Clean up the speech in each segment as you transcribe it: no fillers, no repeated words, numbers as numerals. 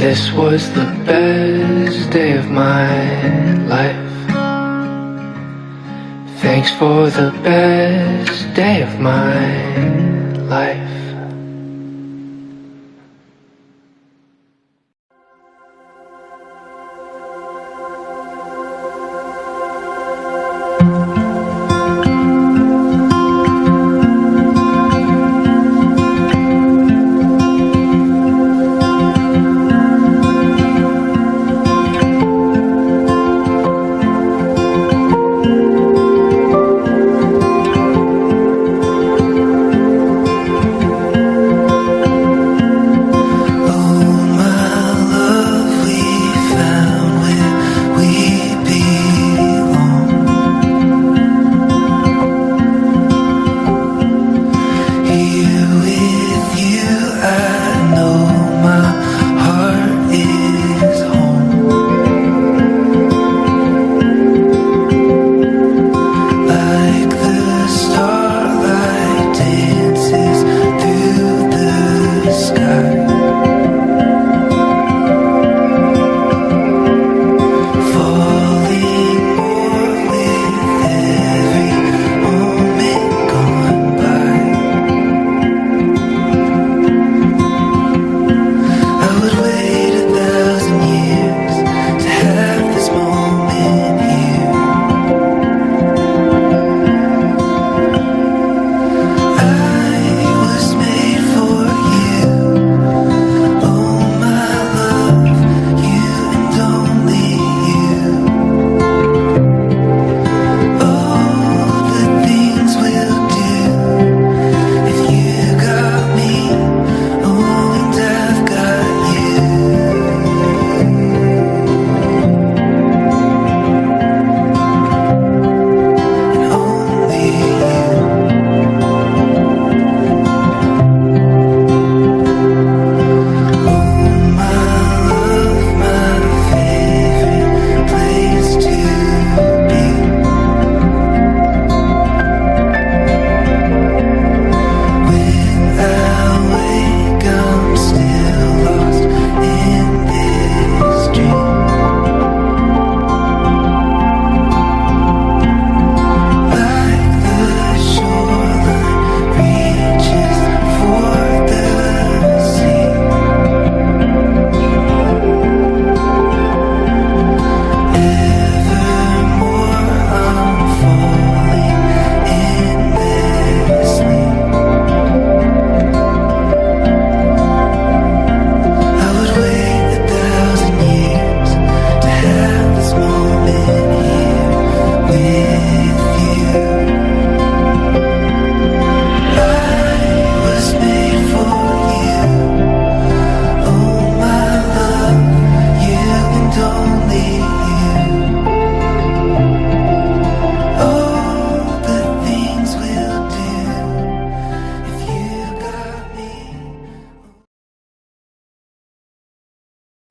This was the best day of my life. Thanks for the best day of my life.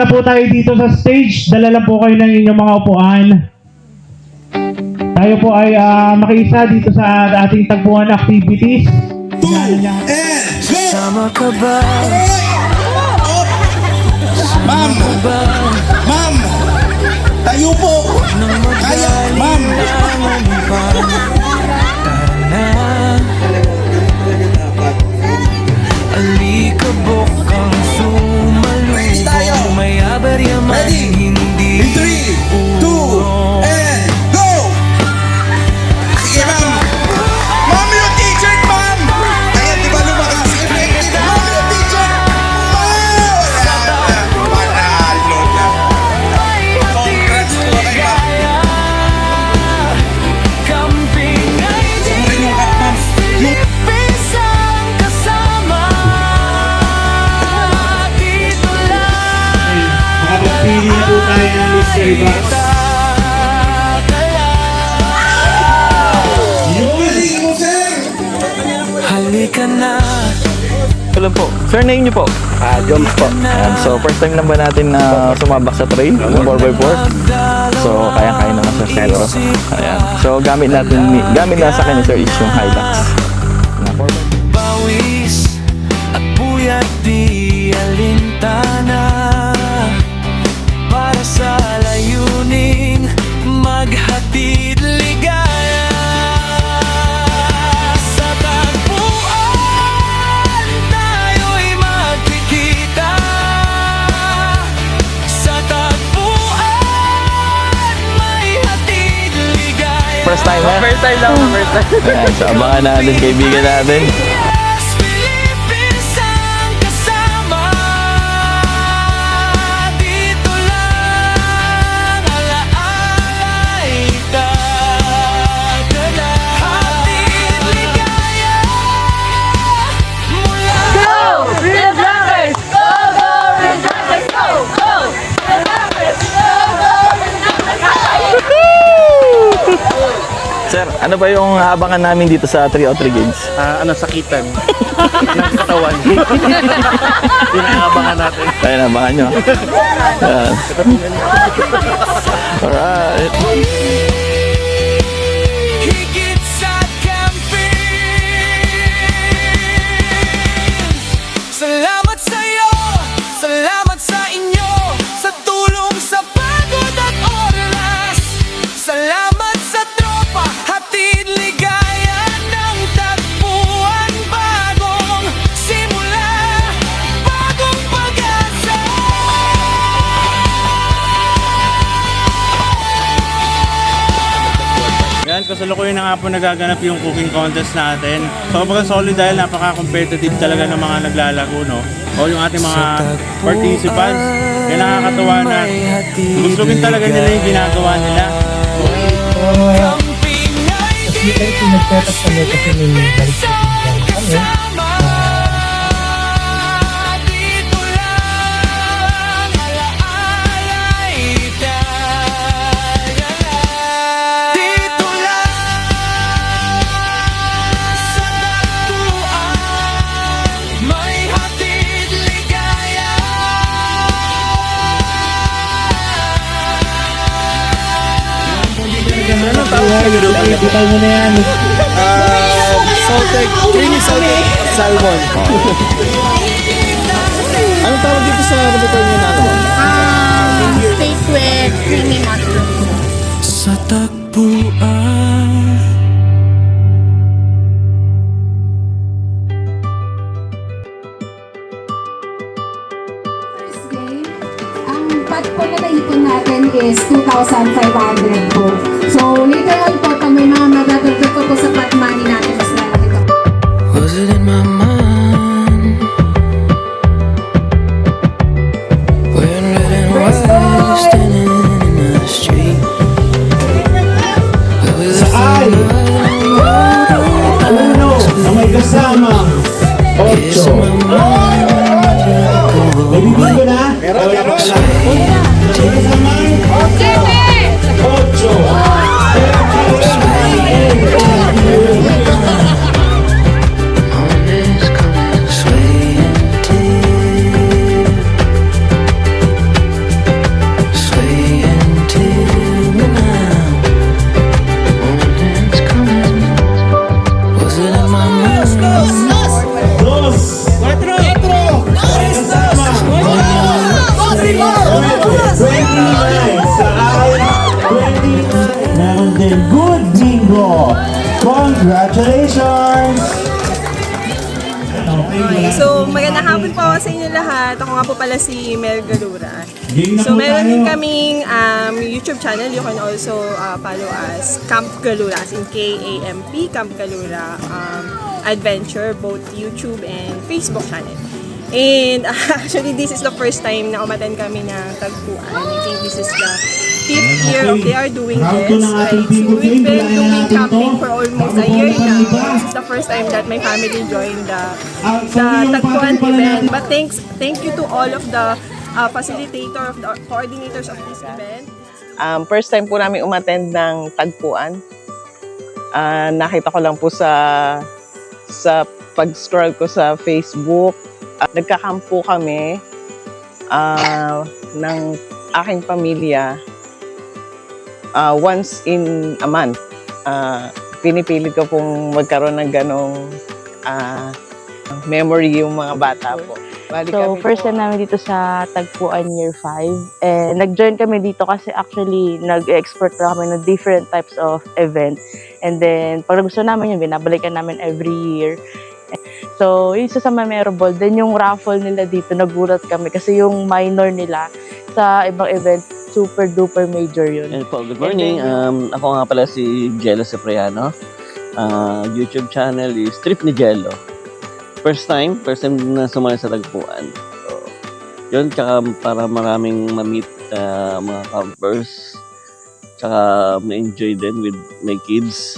Na po tayo dito sa stage, dala lang po kayo ng inyong mga upuan. Tayo po ay makiisa dito sa ating tagpuan activities. 2 and go! Sama ka ba? Ma'am! Ma'am! Tayo po! Kaya! Ma'am! Alikabok ang sumalubong, may abaryaman hindi In 3, 2, and go! Sige, ma'am! Ma'am, yung t-shirt, ma'am! Ayan, di ba lumakas si effective? Ma'am, yung t-shirt! Panalo na! Congrats po kayo, ma'am! Camping ay di Yung cut, ma'am! Yung pisang kasama. Dito lang Makapagpili na po tayo ng mystery box. galing mo, sir! Halika na. Hello po. Sir, name niyo po? Joms po. Ayan, so first time lang ba natin na sumabak sa trail ng 4x4? So kaya-kaya naman sa sentro. Ayan. So gamit na sa akin ni Sir is yung Hilux. Na 4x4. Pawis at puyat di alintana. First time, ha? First time lang, first time. Ayan, so abangan natin, kaibigan natin. Yes, Philippines ang kasama. Dito lang alaalay ka. Hatid ligaya mula Red Rockers! Go, go, Red Rockers! Go, go! Red Rockers! Go, go, Red Rockers! Sir, ano ba yung abangan namin dito sa 303 Games? Sakitan. Ng katawan. Pinaabangan natin. Tayo na, abangan nyo. Ayan. Alright. higit sa camping. Salamat sa'yo, salamat sa inyo, sa tulong, sa pagod at oras. Salamat sa tropa, hatid ligaya ng tagpuan. Bagong simula, bagong pag-asa. Yan, kasalukuyan na nga po nagaganap yung cooking contest natin. Sobrang solid dahil napaka-competitive talaga ng mga naglalaro, no? O yung ating mga participants. Kaya nakakatawa na gusto talaga nila yung ginagawa nila. Camping ay di kasama. Dito lang alaalay ka. Dito lang sa tagpuan, may hatid ligaya. Kita mo na yan. Salted, creamy salted salmon. Anong tawag dito sa lugar niyo na ano? Steak with creamy mushroom. Sa tagpuan. First game, ang pot po na naipon natin is 2,500 po. So later on po, pag may mga madadagdag po sa pot money natin, mas lalaki po. Was it in my mind? When red and white standing in the street. Ay! Uno na may kasama. 8. May bibig ko na? Meron. May kasama? 29 sa ay 29. Meron din good bingo. Congratulations! Okay, so magandang hapon po sa inyo lahat. Ako nga po pala si Mel Galura. Game na So po meron tayo. din kaming YouTube channel. You can also follow us, Camp Galura, as in K-A-M-P, Camp Galura Adventure, both YouTube and Facebook channel. And actually, this is the first time na umattend kami ng tagpuan. I think this is the 5th year of they are doing Round this. 2 ng ating Right? So bingo we've game. been Kailangan doing natin camping to. for almost a Bago year balikan now. iba. This is the first time that my family joined the sorry, yung Tagpuan pattern pala event. natin. But thank you to all of the facilitator, of the coordinators of this event. First time po namin umattend ng tagpuan. Nakita ko lang po sa pag-scroll ko sa Facebook. Nagka-camp po kami ng aking pamilya once in a month. Pinipilit ko pong magkaroon ng ganong memory yung mga bata po. Bali So, kami first po, time namin dito sa Tagpuan Year 5. And nag-join kami dito kasi actually nag-export na kami ng different types of events. And then, pag gusto namin yun, binabalikan namin every year. So, yung isa sa memorable, then yung raffle nila dito, nagulat kami kasi yung minor nila sa ibang event, super duper major yun. And po, good morning. Ako nga pala si Jello Cipriano. YouTube channel is Trip ni Jello. First time na sumali sa tagpuan. So, yun, tsaka para maraming ma-meet mga campers. Tsaka ma-enjoy din with my kids.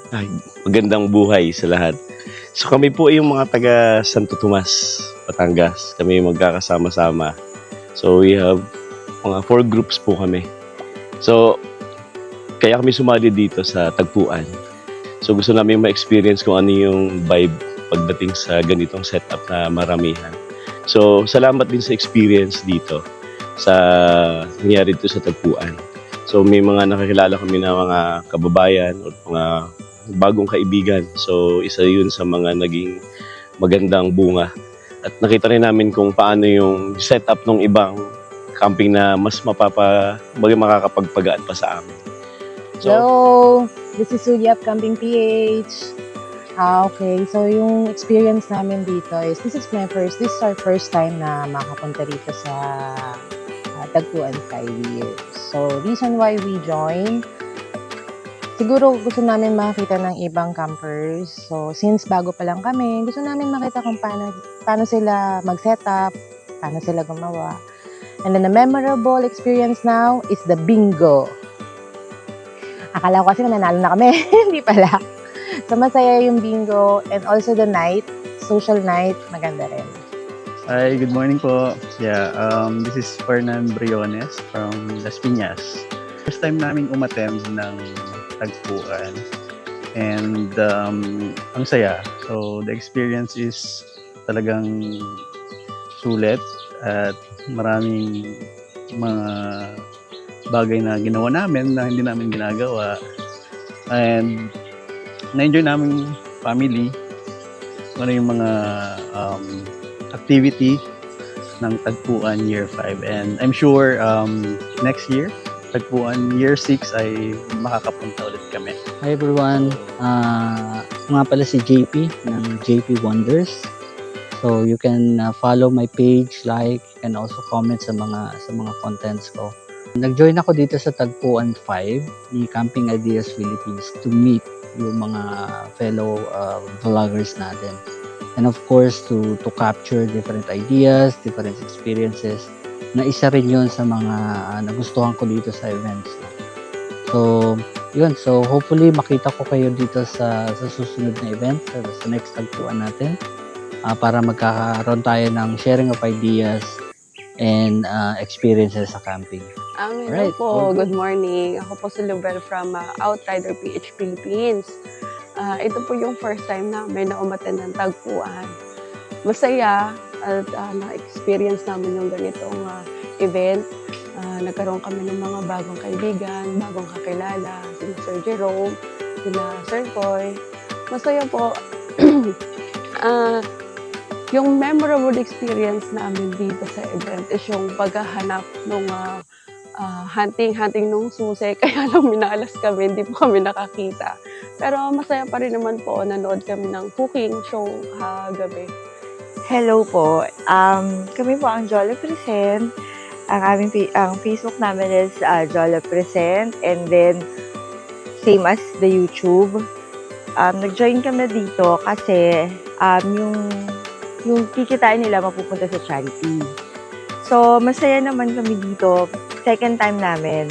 Ay, magandang buhay sa lahat. So kami po yung mga taga Santo Tomas, Batangas. Kami magkakasama-sama. So we have mga 4 groups po kami. So kaya kami sumali dito sa tagpuan. So gusto namin ma-experience kung ano yung vibe pagdating sa ganitong setup na maramihan. So salamat din sa experience dito sa nangyari dito sa tagpuan. So may mga nakakilala kami na mga kababayan o mga bagong kaibigan. So isa yun sa mga naging magandang bunga. At nakita rin namin kung paano yung setup ng ibang camping na mas makakapagpagaan pa sa amin. So, Hello! This is Sulyap Camping PH. Okay, so yung experience namin dito is, this is our first time na makapunta dito sa Tagpuan 5 years. So, reason why we joined, siguro gusto namin makita ng ibang campers. So, since bago pa lang kami, gusto namin makita kung paano sila mag-setup, paano sila gumawa. And then the memorable experience now is the bingo. Akala ko kasi nanalo na kami. Hindi pala. So, masaya yung bingo. And also the night, social night, maganda rin. Hi, good morning po. Yeah, this is Fernan Briones from Las Piñas. First time namin umattend ng tagpuan. And ang saya. So, the experience is talagang sulit at maraming mga bagay na ginawa namin na hindi namin ginagawa. And na-enjoy namin family. Ano yung mga activity ng Tagpuan Year 5. And I'm sure next year, Tagpuan Year 6 ay makakapunta ulit kami. Hi everyone, nga pala si JP ng JP Wonders. So you can follow my page, like, and also comment sa mga contents ko. Nag-join ako dito sa Tagpuan 5 ni Camping Ideas Philippines to meet yung mga fellow vloggers natin. And of course, to capture different ideas, different experiences, na isa rin yun sa mga nagustuhan ko dito sa events. So, yun. So, hopefully, makita ko kayo dito sa susunod na event, sa next Tagpuan natin, para magkakaroon tayo ng sharing of ideas and experiences sa camping. Hello po, good morning. Ako po si Lubel from Outrider PH Philippines. Ito po yung first time namin na umattend ng tagpuan. Masaya at na-experience namin yung ganitong event. Nagkaroon kami ng mga bagong kaibigan, bagong kakilala, sila Sir Jerome, sila Sir Koy. Masaya po. Yung memorable experience namin dito sa event is yung paghahanap ng hunting nung susi. Kaya lang minalas kami, hindi po kami nakakita. Pero masaya pa rin naman po, nanood kami ng cooking show kagabi. Hello po. Kami po ang Jolo Present. Ang Facebook namin is Jolo Present. And then, same as the YouTube. Nag-join kami dito kasi yung kikitain nila mapupunta sa charity. So, masaya naman kami dito. Second time namin.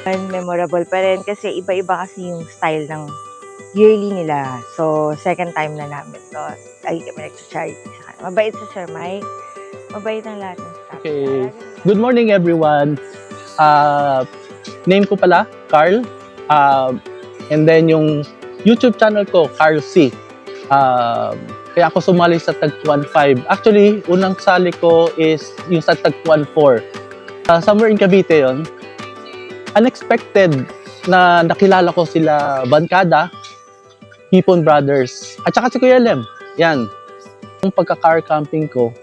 And memorable pa rin kasi iba-iba kasi yung style ng yearly nila. So, second time na namin to. Lagi kami nag-charity sa kanila. Mabait sa Sir Mike. Mabait ang lahat ng staff. Okay. Good morning, everyone. Name ko pala, Carl. And then yung YouTube channel ko, Carl C. Kaya ako sumali sa Tagpuan 5. Actually, unang sali ko is yung sa Tagpuan 4. Somewhere in Cavite yon. Unexpected na nakilala ko sila Bancada, Hipon Brothers, at saka si Kuya Lem. Yan. Yung pagka-car camping ko,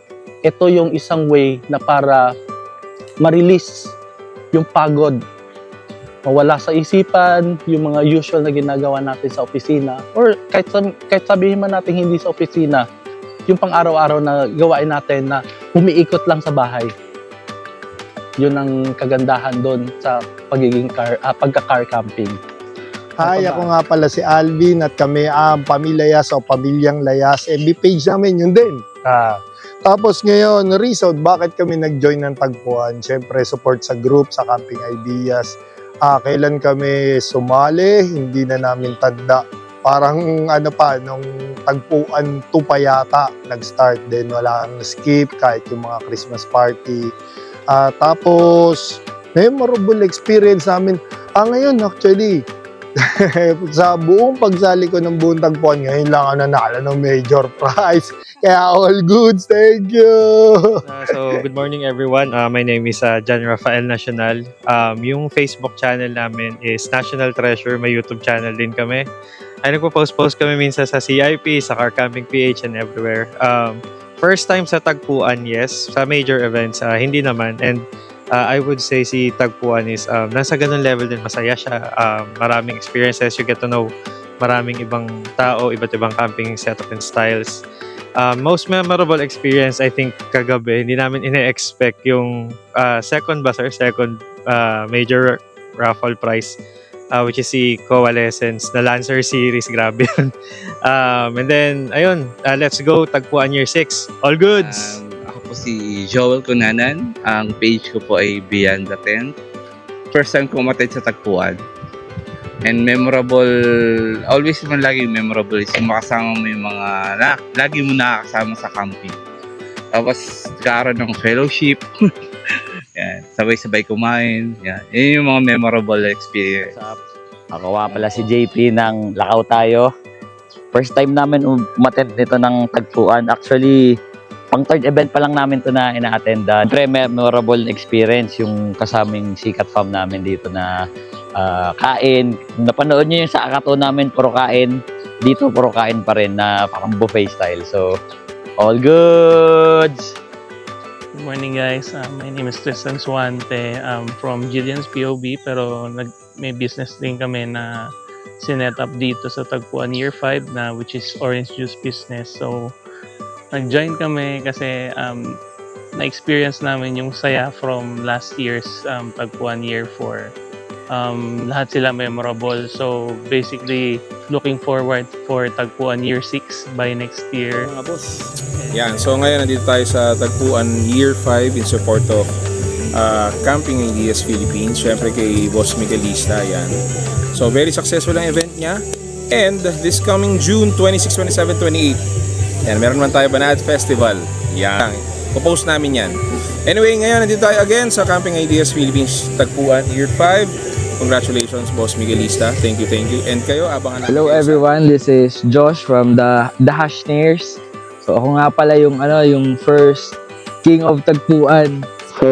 ito yung isang way na para ma-release yung pagod. Mawala sa isipan, yung mga usual na ginagawa natin sa opisina. Or kahit sabihin man natin hindi sa opisina, yung pang araw-araw na gawain natin na umiikot lang sa bahay. Yun ang kagandahan doon sa pagiging pagka-car camping. Hi, ako nga pala si Alvin at kami ang Pamilya Layas o Pamilyang Layas. FB page namin yun din. Tapos ngayon, reason bakit kami nag-join ng tagpuan. Siyempre, support sa group, sa camping ideas. Kailan kami sumali, hindi na namin tanda. Parang nung tagpuan 2 pa yata nag-start din. Wala ang skip kahit yung mga Christmas party. Tapos, memorable experience namin. Ngayon actually, sa buong pagsali ko ng buong tagpuan, ngayon lang ako nanalo ng major prize. Kaya all goods, thank you! So, good morning everyone. My name is John Rafael Nacional. Yung Facebook channel namin is National Treasure. May YouTube channel din kami. Ay nagpo-post kami minsan sa CIP, sa Car Camping PH and everywhere. First time sa tagpuan, yes. Sa major events, hindi naman. And I would say si tagpuan is nasa ganun level din, masaya siya. Maraming experiences, you get to know maraming ibang tao, iba't ibang camping setup and styles. Most memorable experience, I think, kagabi, hindi namin ine-expect yung second major raffle prize, which is si Coalescence na Lancer Series. Grabe yun. And then, ayun, let's go, tagpuan year 6. All goods! Ako po si Joel Cunanan. Ang page ko po ay Beyond the Tent. First time ko umattend sa tagpuan. And memorable, always man lagi memorable is yung makasama mo yung mga, lagi mo nakakasama sa camping. Tapos, karoon ng fellowship. Yan, sabay-sabay kumain. Yan. Yun yung mga memorable experience. Ako nga pala si JP ng Lakaw Tayo. First time namin umattend nito ng tagpuan. Actually, pang third event pa lang namin to na ina-attendan. Siyempre, memorable experience yung kasaming sikat fam namin dito na kain. Napanood nyo yung sa Akato namin, puro kain. Dito, puro kain pa rin na parang buffet style. So, all goods! Good morning guys, my name is Tristan Suante. I'm from Gideon's POB pero may business din kami na sinet up dito sa tagpuan year 5 na which is orange juice business. So nag-join kami kasi na-experience namin yung saya from last year's tagpuan year 4. Lahat sila memorable. So basically looking forward for tagpuan year 6 by next year. Mga boss. Yan, so ngayon nandito tayo sa tagpuan year 5 in support of Camping Ideas Philippines. Siyempre kay Boss Miguelista, yan. So very successful ang event niya. And this coming June 26, 27, 28, yan, meron naman tayo Banat Festival. Yan, popost namin yan. Anyway, ngayon nandito tayo again sa Camping Ideas Philippines tagpuan year 5. Congratulations, Boss Miguelista. Thank you, thank you. And kayo, abangan natin. Hello everyone, this is Josh from the Hashneers. So ako nga pala yung first king of tagpuan. So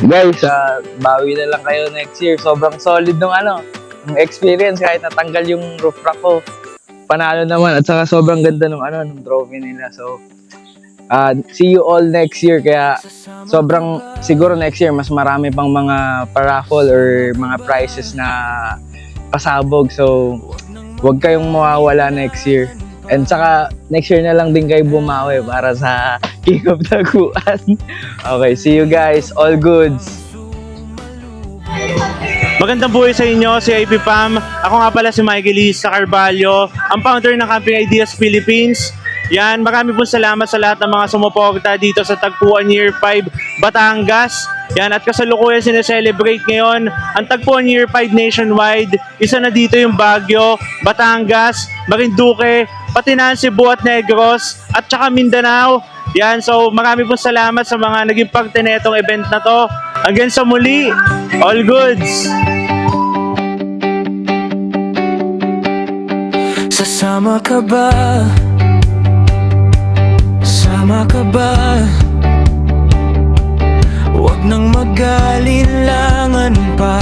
guys, bawi na lang kayo next year. Sobrang solid ng ng experience kahit natanggal yung roof rack ko. Panalo naman at saka sobrang ganda ng trophy nila. So see you all next year. Kaya sobrang siguro next year mas marami pang mga paraffle or mga prizes na pasabog. So huwag kayong mawawala next year. And saka next year na lang din kayo bumawi para sa King of Tagpuan. Okay, see you guys. All goods. Magandang buhay sa inyo, si IP Pam. Ako nga pala si Miguelista Carvalho, ang founder ng Camping Ideas Philippines. Yan, marami pong salamat sa lahat ng mga sumuporta dito sa Tagpuan Year 5 Batangas. Yan, at kasalukuyan sineselebrate ngayon ang Tagpuan Year 5 nationwide. Isa na dito yung Baguio, Batangas, Marinduque, pati na Cebu at Negros, at saka Mindanao. Yan, so marami pong salamat sa mga naging parte na itong event na to. Hanggang sa muli, all goods! Sasama ka ba? Sama ka ba? Huwag nang mag-alinlangan pa.